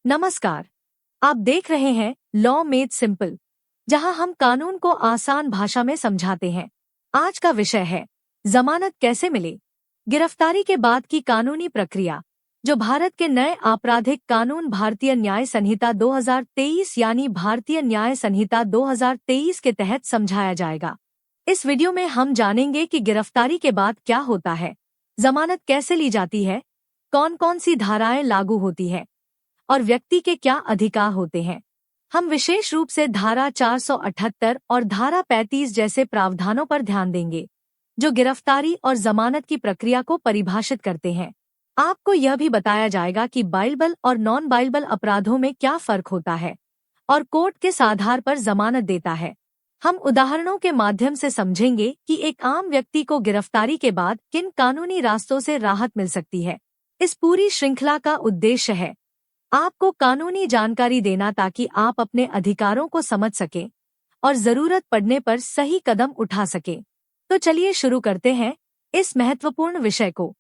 नमस्कार। आप देख रहे हैं लॉ मेड सिंपल, जहां हम कानून को आसान भाषा में समझाते हैं। आज का विषय है जमानत कैसे मिले। गिरफ्तारी के बाद की कानूनी प्रक्रिया, जो भारत के नए आपराधिक कानून भारतीय न्याय संहिता 2023 यानी भारतीय न्याय संहिता 2023 के तहत समझाया जाएगा। इस वीडियो में हम जानेंगे कि गिरफ्तारी के बाद क्या होता है, जमानत कैसे ली जाती है, कौन कौन सी धाराएं लागू होती है और व्यक्ति के क्या अधिकार होते हैं। हम विशेष रूप से धारा 478 और धारा 35 जैसे प्रावधानों पर ध्यान देंगे, जो गिरफ्तारी और जमानत की प्रक्रिया को परिभाषित करते हैं। आपको यह भी बताया जाएगा कि बाइलेबल और नॉन बाइलेबल अपराधों में क्या फर्क होता है और कोर्ट किस आधार पर जमानत देता है। हम उदाहरणों के माध्यम से समझेंगे कि एक आम व्यक्ति को गिरफ्तारी के बाद किन कानूनी रास्तों से राहत मिल सकती है। इस पूरी श्रृंखला का उद्देश्य है आपको कानूनी जानकारी देना, ताकि आप अपने अधिकारों को समझ सकें और जरूरत पड़ने पर सही कदम उठा सकें। तो चलिए शुरू करते हैं इस महत्वपूर्ण विषय को।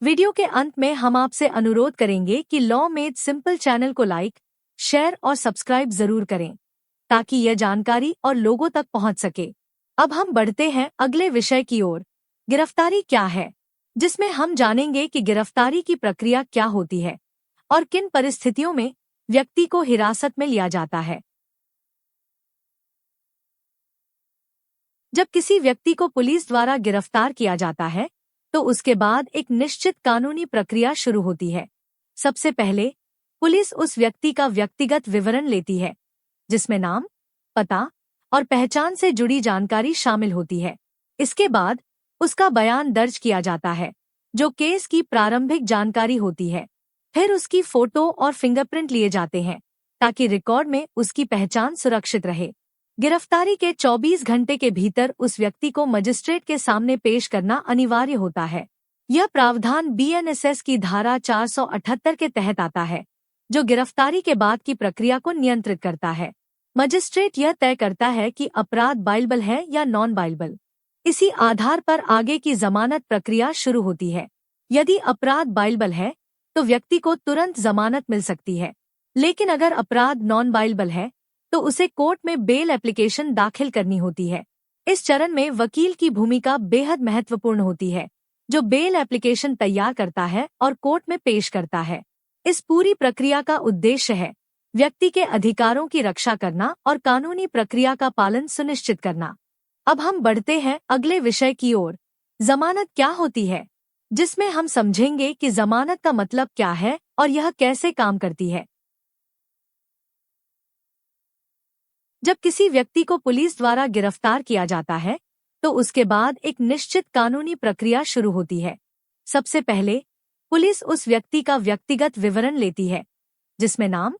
वीडियो के अंत में हम आपसे अनुरोध करेंगे कि लॉ मेड सिंपल चैनल को लाइक, शेयर और सब्सक्राइब जरूर करें, ताकि यह जानकारी और लोगों तक पहुंच सके। अब हम बढ़ते हैं अगले विषय की ओर। गिरफ्तारी क्या है, जिसमें हम जानेंगे कि गिरफ्तारी की प्रक्रिया क्या होती है और किन परिस्थितियों में व्यक्ति को हिरासत में लिया जाता है। जब किसी व्यक्ति को पुलिस द्वारा गिरफ्तार किया जाता है, तो उसके बाद एक निश्चित कानूनी प्रक्रिया शुरू होती है। सबसे पहले पुलिस उस व्यक्ति का व्यक्तिगत विवरण लेती है, जिसमें नाम, पता और पहचान से जुड़ी जानकारी शामिल होती है। इसके बाद उसका बयान दर्ज किया जाता है, जो केस की प्रारंभिक जानकारी होती है। फिर उसकी फोटो और फिंगरप्रिंट लिए जाते हैं, ताकि रिकॉर्ड में उसकी पहचान सुरक्षित रहे। गिरफ्तारी के 24 घंटे के भीतर उस व्यक्ति को मजिस्ट्रेट के सामने पेश करना अनिवार्य होता है। यह प्रावधान बीएनएसएस की धारा 478 के तहत आता है, जो गिरफ्तारी के बाद की प्रक्रिया को नियंत्रित करता है। मजिस्ट्रेट यह तय करता है कि अपराध बाइलेबल है या नॉन बाइलेबल। इसी आधार पर आगे की जमानत प्रक्रिया शुरू होती है। यदि अपराध बाइलेबल है तो व्यक्ति को तुरंत जमानत मिल सकती है, लेकिन अगर अपराध नॉन बाइलेबल है तो उसे कोर्ट में बेल एप्लीकेशन दाखिल करनी होती है। इस चरण में वकील की भूमिका बेहद महत्वपूर्ण होती है, जो बेल एप्लीकेशन तैयार करता है और कोर्ट में पेश करता है। इस पूरी प्रक्रिया का उद्देश्य है व्यक्ति के अधिकारों की रक्षा करना और कानूनी प्रक्रिया का पालन सुनिश्चित करना। अब हम बढ़ते हैं अगले विषय की ओर। जमानत क्या होती है, जिसमें हम समझेंगे कि जमानत का मतलब क्या है और यह कैसे काम करती है। जब किसी व्यक्ति को पुलिस द्वारा गिरफ्तार किया जाता है, तो उसके बाद एक निश्चित कानूनी प्रक्रिया शुरू होती है। सबसे पहले पुलिस उस व्यक्ति का व्यक्तिगत विवरण लेती है, जिसमें नाम,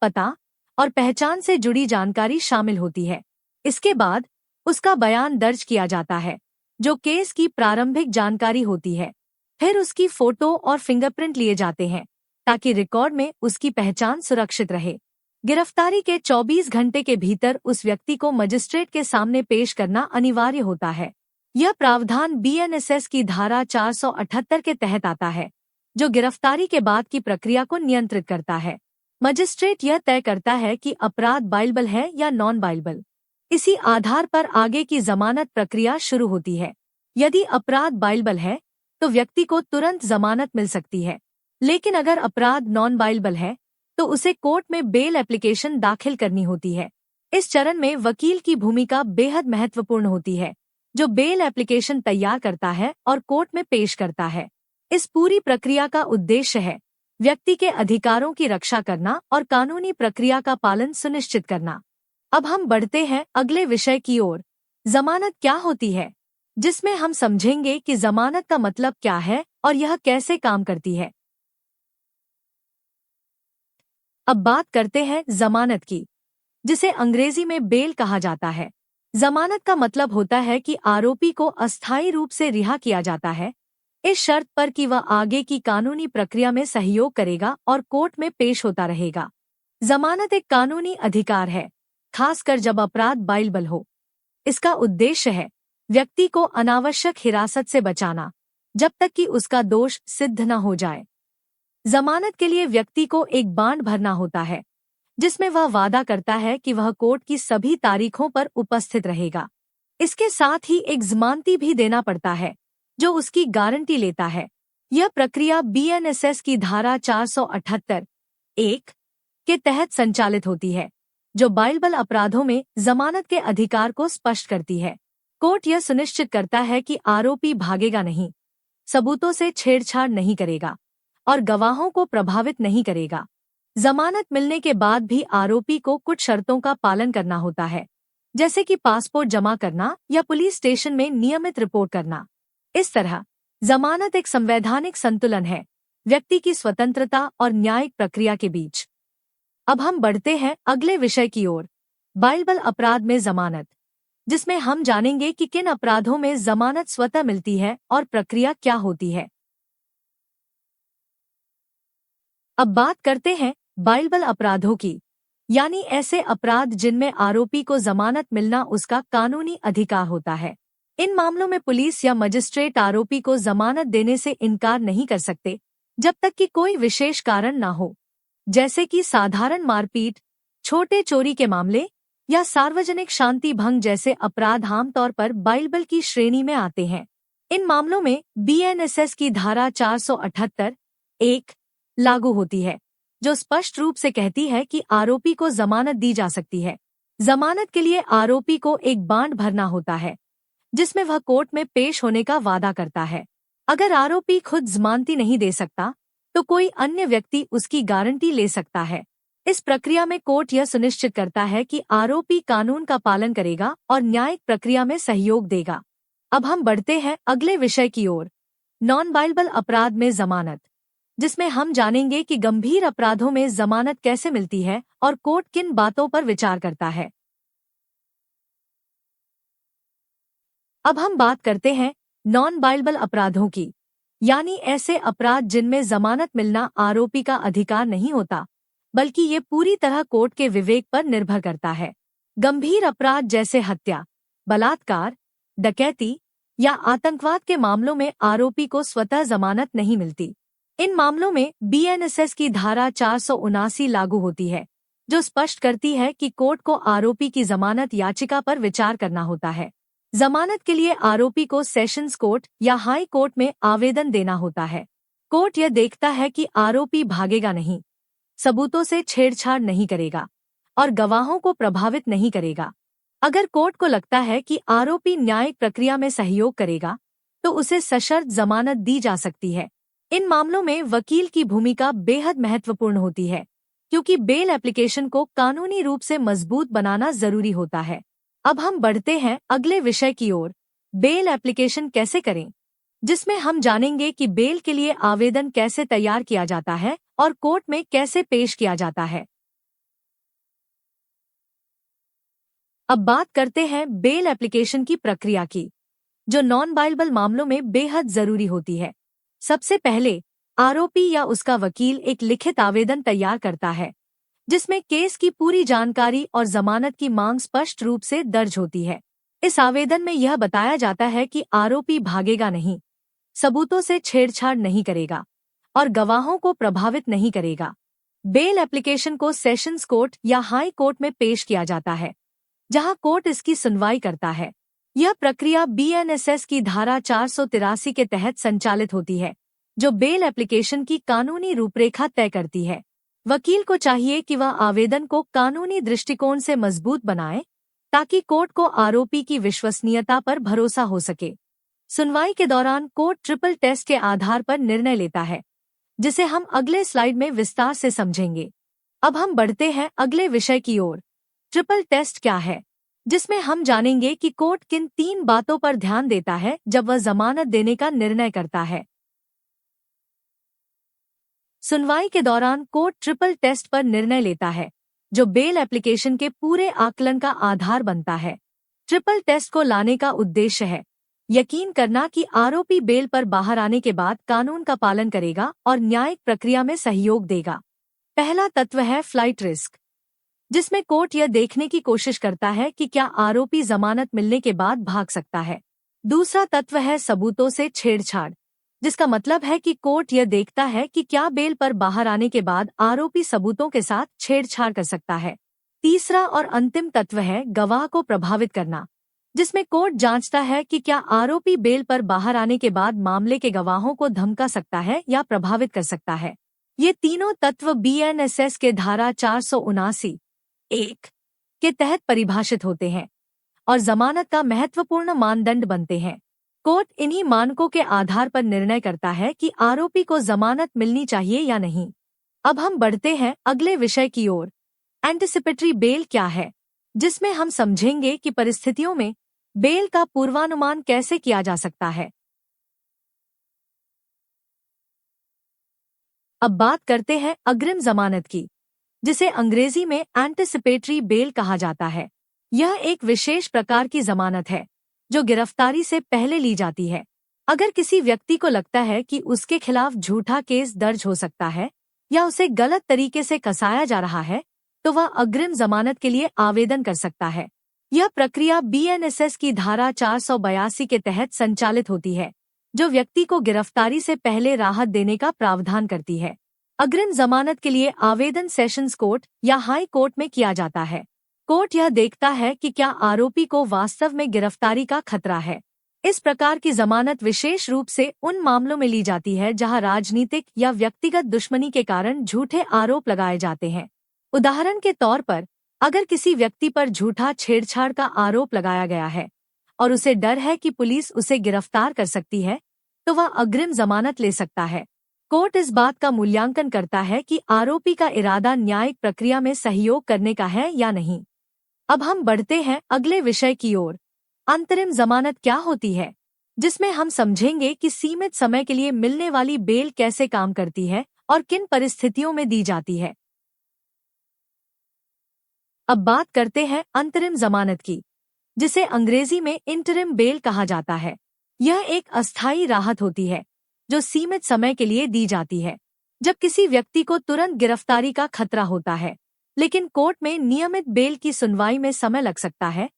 पता और पहचान से जुड़ी जानकारी शामिल होती है। इसके बाद उसका बयान दर्ज किया जाता है, जो केस की प्रारंभिक जानकारी होती है। फिर उसकी फोटो और फिंगरप्रिंट लिए जाते हैं, ताकि रिकॉर्ड में उसकी पहचान सुरक्षित रहे। गिरफ्तारी के 24 घंटे के भीतर उस व्यक्ति को मजिस्ट्रेट के सामने पेश करना अनिवार्य होता है। यह प्रावधान बीएनएसएस की धारा 478 के तहत आता है, जो गिरफ्तारी के बाद की प्रक्रिया को नियंत्रित करता है। मजिस्ट्रेट यह तय करता है कि अपराध बाइलेबल है या नॉन बाइलेबल। इसी आधार पर आगे की जमानत प्रक्रिया शुरू होती है। यदि अपराध बाइलेबल है तो व्यक्ति को तुरंत जमानत मिल सकती है, लेकिन अगर अपराध नॉन बाइलेबल है तो उसे कोर्ट में बेल एप्लीकेशन दाखिल करनी होती है। इस चरण में वकील की भूमिका बेहद महत्वपूर्ण होती है, जो बेल एप्लीकेशन तैयार करता है और कोर्ट में पेश करता है। इस पूरी प्रक्रिया का उद्देश्य है व्यक्ति के अधिकारों की रक्षा करना और कानूनी प्रक्रिया का पालन सुनिश्चित करना। अब हम बढ़ते हैं अगले विषय की ओर। जमानत क्या होती है, जिसमें हम समझेंगे कि जमानत का मतलब क्या है और यह कैसे काम करती है। अब बात करते हैं जमानत की, जिसे अंग्रेजी में बेल कहा जाता है। जमानत का मतलब होता है कि आरोपी को अस्थायी रूप से रिहा किया जाता है, इस शर्त पर कि वह आगे की कानूनी प्रक्रिया में सहयोग करेगा और कोर्ट में पेश होता रहेगा। जमानत एक कानूनी अधिकार है, खासकर जब अपराध बाइलेबल हो। इसका उद्देश्य है व्यक्ति को अनावश्यक हिरासत से बचाना, जब तक कि उसका दोष सिद्ध न हो जाए। जमानत के लिए व्यक्ति को एक बांड भरना होता है, जिसमें वह वादा करता है कि वह कोर्ट की सभी तारीखों पर उपस्थित रहेगा। इसके साथ ही एक जमानती भी देना पड़ता है, जो उसकी गारंटी लेता है। यह प्रक्रिया बीएनएसएस की धारा 478(1) के तहत संचालित होती है, जो बाइबल अपराधों में जमानत के अधिकार को स्पष्ट करती है। कोर्ट यह सुनिश्चित करता है कि आरोपी भागेगा नहीं, सबूतों से छेड़छाड़ नहीं करेगा और गवाहों को प्रभावित नहीं करेगा। जमानत मिलने के बाद भी आरोपी को कुछ शर्तों का पालन करना होता है, जैसे कि पासपोर्ट जमा करना या पुलिस स्टेशन में नियमित रिपोर्ट करना। इस तरह जमानत एक संवैधानिक संतुलन है व्यक्ति की स्वतंत्रता और न्यायिक प्रक्रिया के बीच। अब हम बढ़ते हैं अगले विषय की ओर, बाइबल अपराध में जमानत, जिसमें हम जानेंगे कि किन अपराधों में जमानत स्वतः मिलती है और प्रक्रिया क्या होती है। अब बात करते हैं बाइबल अपराधों की, यानी ऐसे अपराध जिनमें आरोपी को जमानत मिलना उसका कानूनी अधिकार होता है। इन मामलों में पुलिस या मजिस्ट्रेट आरोपी को जमानत देने से इनकार नहीं कर सकते जब तक कि कोई विशेष कारण न हो, जैसे कि साधारण मारपीट, छोटे चोरी के मामले या सार्वजनिक शांति भंग जैसे अपराध आमतौर पर बाइबल की श्रेणी में आते हैं। इन मामलों में बीएनएसएस की धारा 478(1) लागू होती है, जो स्पष्ट रूप से कहती है कि आरोपी को जमानत दी जा सकती है। जमानत के लिए आरोपी को एक बांड भरना होता है, जिसमें वह कोर्ट में पेश होने का वादा करता है। अगर आरोपी खुद जमानती नहीं दे सकता, तो कोई अन्य व्यक्ति उसकी गारंटी ले सकता है। इस प्रक्रिया में कोर्ट यह सुनिश्चित करता है कि आरोपी कानून का पालन करेगा और न्यायिक प्रक्रिया में सहयोग देगा। अब हम बढ़ते हैं अगले विषय की ओर, नॉन बाइबल अपराध में जमानत, जिसमें हम जानेंगे कि गंभीर अपराधों में जमानत कैसे मिलती है और कोर्ट किन बातों पर विचार करता है। अब हम बात करते हैं नॉन बाइबल अपराधों की, यानी ऐसे अपराध जिनमें जमानत मिलना आरोपी का अधिकार नहीं होता, बल्कि ये पूरी तरह कोर्ट के विवेक पर निर्भर करता है। गंभीर अपराध जैसे हत्या, बलात्कार, डकैती या आतंकवाद के मामलों में आरोपी को स्वतः जमानत नहीं मिलती। इन मामलों में बीएनएसएस की धारा 479 लागू होती है, जो स्पष्ट करती है कि कोर्ट को आरोपी की जमानत याचिका पर विचार करना होता है। जमानत के लिए आरोपी को सेशंस कोर्ट या हाई कोर्ट में आवेदन देना होता है। कोर्ट यह देखता है कि आरोपी भागेगा नहीं, सबूतों से छेड़छाड़ नहीं करेगा और गवाहों को प्रभावित नहीं करेगा। अगर कोर्ट को लगता है कि आरोपी न्यायिक प्रक्रिया में सहयोग करेगा, तो उसे सशर्त जमानत दी जा सकती है। इन मामलों में वकील की भूमिका बेहद महत्वपूर्ण होती है, क्योंकि बेल एप्लीकेशन को कानूनी रूप से मजबूत बनाना जरूरी होता है। अब हम बढ़ते हैं अगले विषय की ओर, बेल एप्लीकेशन कैसे करें, जिसमें हम जानेंगे कि बेल के लिए आवेदन कैसे तैयार किया जाता है और कोर्ट में कैसे पेश किया जाता है। अब बात करते हैं बेल एप्लीकेशन की प्रक्रिया की, जो नॉन बाइबल मामलों में बेहद जरूरी होती है। सबसे पहले आरोपी या उसका वकील एक लिखित आवेदन तैयार करता है, जिसमें केस की पूरी जानकारी और जमानत की मांग स्पष्ट रूप से दर्ज होती है। इस आवेदन में यह बताया जाता है कि आरोपी भागेगा नहीं, सबूतों से छेड़छाड़ नहीं करेगा और गवाहों को प्रभावित नहीं करेगा। बेल एप्लीकेशन को सेशंस कोर्ट या हाई कोर्ट में पेश किया जाता है, जहां कोर्ट इसकी सुनवाई करता है। यह प्रक्रिया बीएनएसएस की धारा 483 के तहत संचालित होती है, जो बेल एप्लीकेशन की कानूनी रूपरेखा तय करती है। वकील को चाहिए कि वह आवेदन को कानूनी दृष्टिकोण से मजबूत बनाए, ताकि कोर्ट को आरोपी की विश्वसनीयता पर भरोसा हो सके। सुनवाई के दौरान कोर्ट ट्रिपल टेस्ट के आधार पर निर्णय लेता है, जिसे हम अगले स्लाइड में विस्तार से समझेंगे। अब हम बढ़ते हैं अगले विषय की ओर, ट्रिपल टेस्ट क्या है, जिसमें हम जानेंगे कि कोर्ट किन 3 बातों पर ध्यान देता है जब वह जमानत देने का निर्णय करता है। सुनवाई के दौरान कोर्ट ट्रिपल टेस्ट पर निर्णय लेता है, जो बेल एप्लीकेशन के पूरे आकलन का आधार बनता है। ट्रिपल टेस्ट को लाने का उद्देश्य है यकीन करना कि आरोपी बेल पर बाहर आने के बाद कानून का पालन करेगा और न्यायिक प्रक्रिया में सहयोग देगा। पहला तत्व है फ्लाइट रिस्क, जिसमें कोर्ट यह देखने की कोशिश करता है कि क्या आरोपी जमानत मिलने के बाद भाग सकता है। दूसरा तत्व है सबूतों से छेड़छाड़, जिसका मतलब है कि कोर्ट यह देखता है कि क्या बेल पर बाहर आने के बाद आरोपी सबूतों के साथ छेड़छाड़ कर सकता है। तीसरा और अंतिम तत्व है गवाह को प्रभावित करना, जिसमें कोर्ट जांचता है कि क्या आरोपी बेल पर बाहर आने के बाद मामले के गवाहों को धमका सकता है या प्रभावित कर सकता है। ये तीनों तत्व बीएनएसएस के धारा 479(1) के तहत परिभाषित होते हैं और जमानत का महत्वपूर्ण मानदंड बनते हैं। कोर्ट इन्हीं मानकों के आधार पर निर्णय करता है कि आरोपी को जमानत मिलनी चाहिए या नहीं। अब हम बढ़ते हैं अगले विषय की ओर। एंटिसिपेटरी बेल क्या है, जिसमें हम समझेंगे कि परिस्थितियों में बेल का पूर्वानुमान कैसे किया जा सकता है। अब बात करते हैं अग्रिम जमानत की, जिसे अंग्रेजी में एंटिसिपेटरी बेल कहा जाता है। यह एक विशेष प्रकार की जमानत है जो गिरफ्तारी से पहले ली जाती है। अगर किसी व्यक्ति को लगता है कि उसके खिलाफ झूठा केस दर्ज हो सकता है या उसे गलत तरीके से फंसाया जा रहा है, तो वह अग्रिम जमानत के लिए आवेदन कर सकता है। यह प्रक्रिया बीएनएसएस की धारा 482 के तहत संचालित होती है, जो व्यक्ति को गिरफ्तारी से पहले राहत देने का प्रावधान करती है। अग्रिम जमानत के लिए आवेदन सेशंस कोर्ट या हाई कोर्ट में किया जाता है। कोर्ट यह देखता है कि क्या आरोपी को वास्तव में गिरफ्तारी का खतरा है। इस प्रकार की जमानत विशेष रूप से उन मामलों में ली जाती है जहां राजनीतिक या व्यक्तिगत दुश्मनी के कारण झूठे आरोप लगाए जाते हैं। उदाहरण के तौर पर, अगर किसी व्यक्ति पर झूठा छेड़छाड़ का आरोप लगाया गया है और उसे डर है कि पुलिस उसे गिरफ्तार कर सकती है, तो वह अग्रिम जमानत ले सकता है। कोर्ट इस बात का मूल्यांकन करता है कि आरोपी का इरादा न्यायिक प्रक्रिया में सहयोग करने का है या नहीं। अब हम बढ़ते हैं अगले विषय की ओर। अंतरिम जमानत क्या होती है, जिसमें हम समझेंगे कि सीमित समय के लिए मिलने वाली बेल कैसे काम करती है और किन परिस्थितियों में दी जाती है। अब बात करते हैं अंतरिम जमानत की, जिसे अंग्रेजी में इंटरिम बेल कहा जाता है। यह एक अस्थायी राहत होती है जो सीमित समय के लिए दी जाती है। जब किसी व्यक्ति को तुरंत गिरफ्तारी का खतरा होता है लेकिन कोर्ट में नियमित बेल की सुनवाई में समय लग सकता है,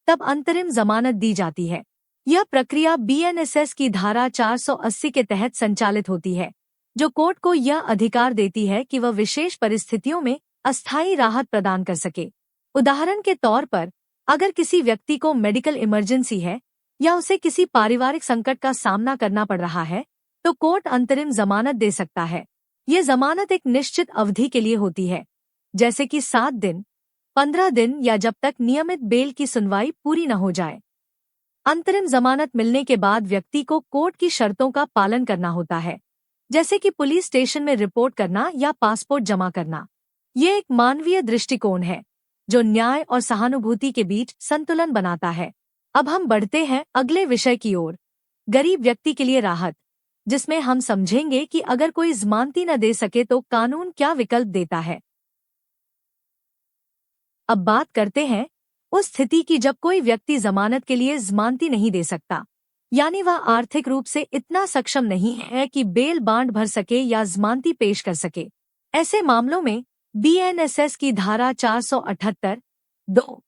तब अंतरिम जमानत दी जाती है। यह प्रक्रिया बीएनएसएस की धारा 480 के तहत संचालित होती है, जो कोर्ट को यह अधिकार देती है कि वह विशेष परिस्थितियों में अस्थायी राहत प्रदान कर सके। उदाहरण के तौर पर, अगर किसी व्यक्ति को मेडिकल इमरजेंसी है या उसे किसी पारिवारिक संकट का सामना करना पड़ रहा है, तो कोर्ट अंतरिम जमानत दे सकता है। ये जमानत एक निश्चित अवधि के लिए होती है, जैसे कि 7 दिन, 15 दिन या जब तक नियमित बेल की सुनवाई पूरी न हो जाए। अंतरिम जमानत मिलने के बाद व्यक्ति को कोर्ट की शर्तों का पालन करना होता है, जैसे कि पुलिस स्टेशन में रिपोर्ट करना या पासपोर्ट जमा करना। ये एक मानवीय दृष्टिकोण है जो न्याय और सहानुभूति के बीच संतुलन बनाता है। अब हम बढ़ते हैं अगले विषय की ओर। गरीब व्यक्ति के लिए राहत, जिसमें हम समझेंगे कि अगर कोई जमानती न दे सके तो कानून क्या विकल्प देता है। अब बात करते हैं उस स्थिति की जब कोई व्यक्ति जमानत के लिए जमानती नहीं दे सकता, यानी वह आर्थिक रूप से इतना सक्षम नहीं है कि बेल बांड भर सके या जमानती पेश कर सके। ऐसे मामलों में बीएनएसएस की धारा 478(2)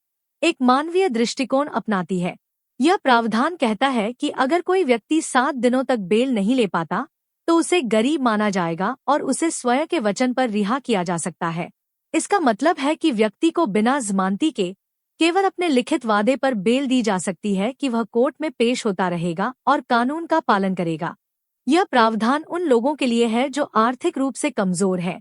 एक मानवीय दृष्टिकोण अपनाती है। यह प्रावधान कहता है कि अगर कोई व्यक्ति 7 दिनों तक बेल नहीं ले पाता तो उसे गरीब माना जाएगा और उसे स्वयं के वचन पर रिहा किया जा सकता है। इसका मतलब है कि व्यक्ति को बिना जमानती के केवल अपने लिखित वादे पर बेल दी जा सकती है कि वह कोर्ट में पेश होता रहेगा और कानून का पालन करेगा। यह प्रावधान उन लोगों के लिए है जो आर्थिक रूप से कमजोर हैं,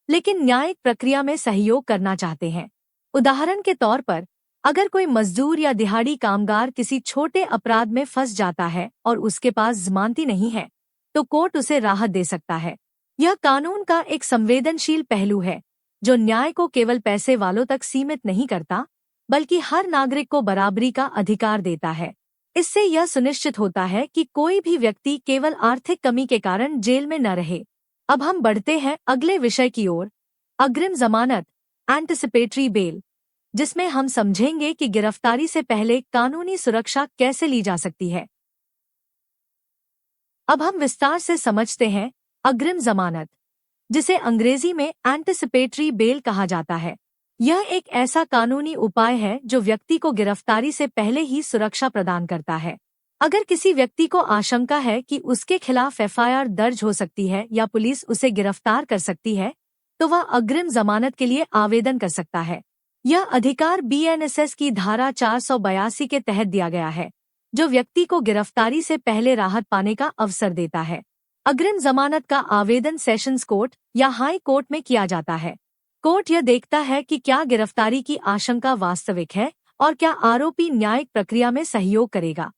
लेकिन न्यायिक प्रक्रिया में सहयोग करना चाहते हैं। उदाहरण के तौर पर, अगर कोई मजदूर या दिहाड़ी कामगार किसी छोटे अपराध में फंस जाता है और उसके पास जमानती नहीं है, तो कोर्ट उसे राहत दे सकता है। यह कानून का एक संवेदनशील पहलू है जो न्याय को केवल पैसे वालों तक सीमित नहीं करता, बल्कि हर नागरिक को बराबरी का अधिकार देता है। इससे यह सुनिश्चित होता है कि कोई भी व्यक्ति केवल आर्थिक कमी के कारण जेल में न रहे। अब हम बढ़ते हैं अगले विषय की ओर, अग्रिम जमानत, एंटिसिपेटरी बेल, जिसमें हम समझेंगे कि गिरफ्तारी से पहले कानूनी सुरक्षा कैसे ली जा सकती है। अब हम विस्तार से समझते हैं अग्रिम जमानत, जिसे अंग्रेजी में एंटिसिपेटरी बेल कहा जाता है। यह एक ऐसा कानूनी उपाय है जो व्यक्ति को गिरफ्तारी से पहले ही सुरक्षा प्रदान करता है। अगर किसी व्यक्ति को आशंका है कि उसके खिलाफ एफआईआर दर्ज हो सकती है या पुलिस उसे गिरफ्तार कर सकती है, तो वह अग्रिम जमानत के लिए आवेदन कर सकता है। यह अधिकार बीएनएसएस की धारा 482 के तहत दिया गया है, जो व्यक्ति को गिरफ्तारी से पहले राहत पाने का अवसर देता है। अग्रिम जमानत का आवेदन सेशंस कोर्ट या हाई कोर्ट में किया जाता है। कोर्ट यह देखता है कि क्या गिरफ्तारी की आशंका वास्तविक है और क्या आरोपी न्यायिक प्रक्रिया में सहयोग करेगा।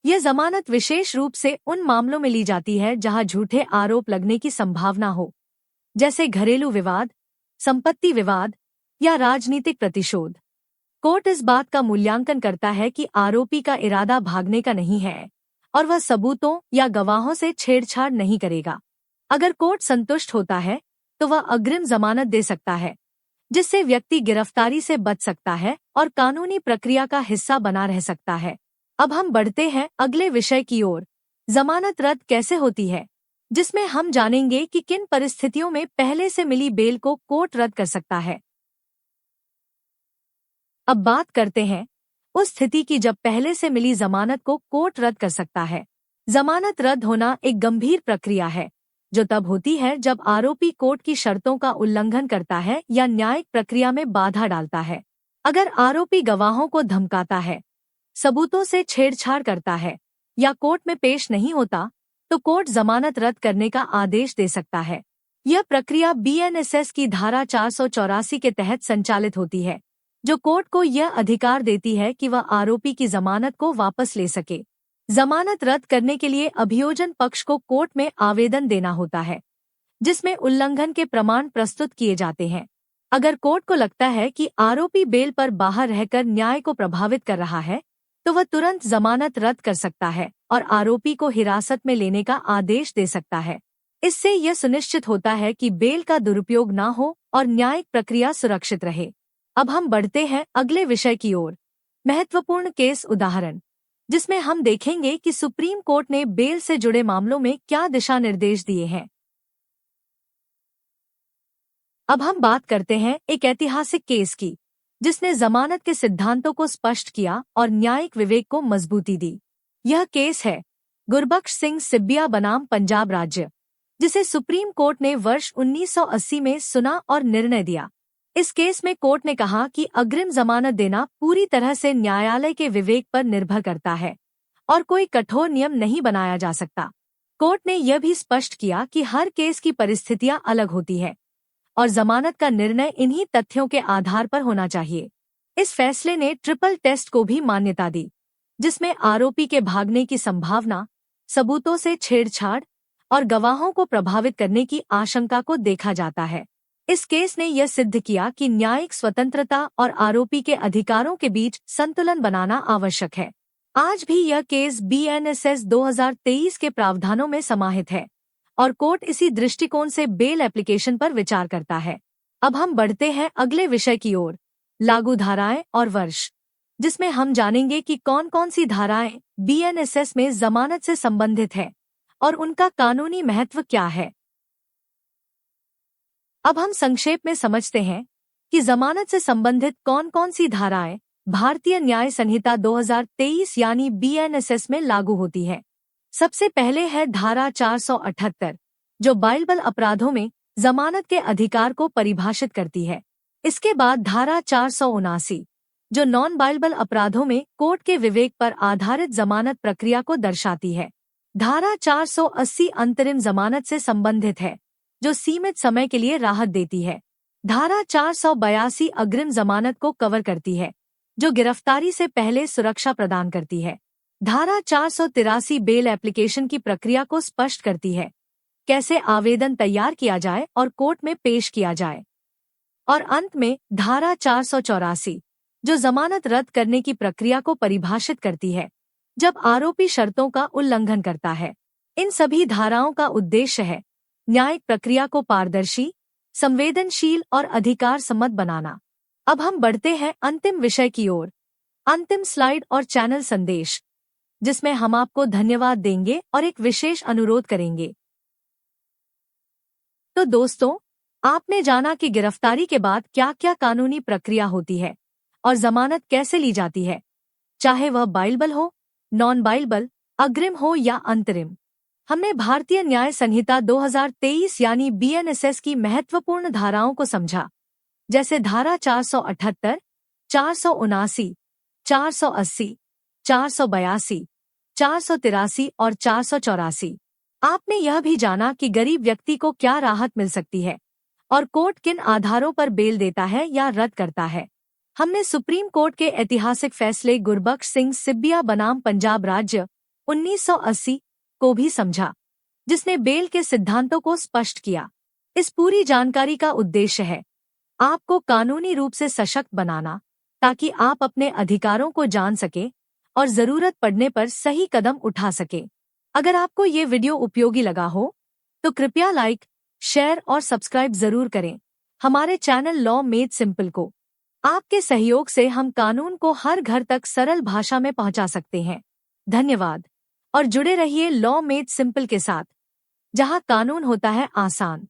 यह जमानत विशेष रूप से उन मामलों में ली जाती है जहां झूठे आरोप लगने की संभावना हो, जैसे घरेलू विवाद, संपत्ति विवाद या राजनीतिक प्रतिशोध। कोर्ट इस बात का मूल्यांकन करता है कि आरोपी का इरादा भागने का नहीं है और वह सबूतों या गवाहों से छेड़छाड़ नहीं करेगा। अगर कोर्ट संतुष्ट होता है तो वह अग्रिम जमानत दे सकता है, जिससे व्यक्ति गिरफ्तारी से बच सकता है और कानूनी प्रक्रिया का हिस्सा बना रह सकता है। अब हम बढ़ते हैं अगले विषय की ओर, जमानत रद्द कैसे होती है, जिसमें हम जानेंगे कि किन परिस्थितियों में पहले से मिली बेल को कोर्ट रद्द कर सकता है। अब बात करते हैं उस स्थिति की जब पहले से मिली जमानत को कोर्ट रद्द कर सकता है। जमानत रद्द होना एक गंभीर प्रक्रिया है जो तब होती है जब आरोपी कोर्ट की शर्तों का उल्लंघन करता है या न्यायिक प्रक्रिया में बाधा डालता है। अगर आरोपी गवाहों को धमकाता है, सबूतों से छेड़छाड़ करता है या कोर्ट में पेश नहीं होता, तो कोर्ट जमानत रद्द करने का आदेश दे सकता है। यह प्रक्रिया बीएनएसएस की धारा 484 के तहत संचालित होती है, जो कोर्ट को यह अधिकार देती है कि वह आरोपी की जमानत को वापस ले सके। जमानत रद्द करने के लिए अभियोजन पक्ष को कोर्ट में आवेदन देना होता है, जिसमें उल्लंघन के प्रमाण प्रस्तुत किए जाते हैं। अगर कोर्ट को लगता है कि आरोपी बेल पर बाहर रहकर न्याय को प्रभावित कर रहा है, तो वह तुरंत जमानत रद्द कर सकता है और आरोपी को हिरासत में लेने का आदेश दे सकता है। इससे यह सुनिश्चित होता है कि बेल का दुरुपयोग न हो और न्यायिक प्रक्रिया सुरक्षित रहे। अब हम बढ़ते हैं अगले विषय की ओर, महत्वपूर्ण केस उदाहरण, जिसमें हम देखेंगे कि सुप्रीम कोर्ट ने बेल से जुड़े मामलों में क्या दिशा निर्देश दिए हैं। अब हम बात करते हैं एक ऐतिहासिक केस की, जिसने जमानत के सिद्धांतों को स्पष्ट किया और न्यायिक विवेक को मजबूती दी। यह केस है गुरबख्श सिंह सिब्बिया बनाम पंजाब राज्य, जिसे सुप्रीम कोर्ट ने वर्ष 1980 में सुना और निर्णय दिया। इस केस में कोर्ट ने कहा कि अग्रिम जमानत देना पूरी तरह से न्यायालय के विवेक पर निर्भर करता है और कोई कठोर नियम नहीं बनाया जा सकता। कोर्ट ने यह भी स्पष्ट किया कि हर केस की परिस्थितियां अलग होती है और जमानत का निर्णय इन्हीं तथ्यों के आधार पर होना चाहिए। इस फैसले ने ट्रिपल टेस्ट को भी मान्यता दी, जिसमें आरोपी के भागने की संभावना, सबूतों से छेड़छाड़ और गवाहों को प्रभावित करने की आशंका को देखा जाता है। इस केस ने यह सिद्ध किया कि न्यायिक स्वतंत्रता और आरोपी के अधिकारों के बीच संतुलन बनाना आवश्यक है। आज भी यह केस बीएनएसएस 2023 के प्रावधानों में समाहित है और कोर्ट इसी दृष्टिकोण से बेल एप्लीकेशन पर विचार करता है। अब हम बढ़ते हैं अगले विषय की ओर, लागू धाराएं और वर्ष, जिसमें हम जानेंगे कि कौन कौन सी धाराएं बीएनएसएस में जमानत से संबंधित है और उनका कानूनी महत्व क्या है। अब हम संक्षेप में समझते हैं कि जमानत से संबंधित कौन कौन सी धाराएं भारतीय न्याय संहिता 2023 यानी बीएनएसएस में लागू होती है। सबसे पहले है धारा 478, जो बाइबल अपराधों में जमानत के अधिकार को परिभाषित करती है। इसके बाद धारा 479, जो नॉन बाइबल अपराधों में कोर्ट के विवेक पर आधारित जमानत प्रक्रिया को दर्शाती है। धारा 480 अंतरिम जमानत से संबंधित है, जो सीमित समय के लिए राहत देती है। धारा 482 अग्रिम जमानत को कवर करती है, जो गिरफ्तारी से पहले सुरक्षा प्रदान करती है। धारा 483 बेल एप्लीकेशन की प्रक्रिया को स्पष्ट करती है, कैसे आवेदन तैयार किया जाए और कोर्ट में पेश किया जाए। और अंत में धारा 484, जो जमानत रद्द करने की प्रक्रिया को परिभाषित करती है, जब आरोपी शर्तों का उल्लंघन करता है। इन सभी धाराओं का उद्देश्य है न्यायिक प्रक्रिया को पारदर्शी, संवेदनशील और अधिकार सम्मत बनाना। अब हम बढ़ते हैं अंतिम विषय की ओर, अंतिम स्लाइड और चैनल संदेश, जिसमें हम आपको धन्यवाद देंगे और एक विशेष अनुरोध करेंगे। तो दोस्तों, आपने जाना कि गिरफ्तारी के बाद क्या क्या कानूनी प्रक्रिया होती है और जमानत कैसे ली जाती है, चाहे वह बाइबल हो, नॉन बाइबल अग्रिम हो या अंतरिम। हमने भारतीय न्याय संहिता 2023 यानी बीएनएसएस की महत्वपूर्ण धाराओं को समझा, जैसे धारा 478, 479, 480, 482, 483 और 484। आपने यह भी जाना कि गरीब व्यक्ति को क्या राहत मिल सकती है और कोर्ट किन आधारों पर बेल देता है या रद्द करता है। हमने सुप्रीम कोर्ट के ऐतिहासिक फैसले गुरबख्श सिंह सिब्बिया बनाम पंजाब राज्य 1980 को भी समझा, जिसने बेल के सिद्धांतों को स्पष्ट किया। इस पूरी जानकारी का उद्देश्य है आपको कानूनी रूप से सशक्त बनाना, ताकि आप अपने अधिकारों को जान सके और जरूरत पड़ने पर सही कदम उठा सके। अगर आपको ये वीडियो उपयोगी लगा हो तो कृपया लाइक, शेयर और सब्सक्राइब जरूर करें हमारे चैनल लॉ मेड सिंपल को। आपके सहयोग से हम कानून को हर घर तक सरल भाषा में पहुंचा सकते हैं। धन्यवाद और जुड़े रहिए लॉ मेड सिंपल के साथ, जहां कानून होता है आसान।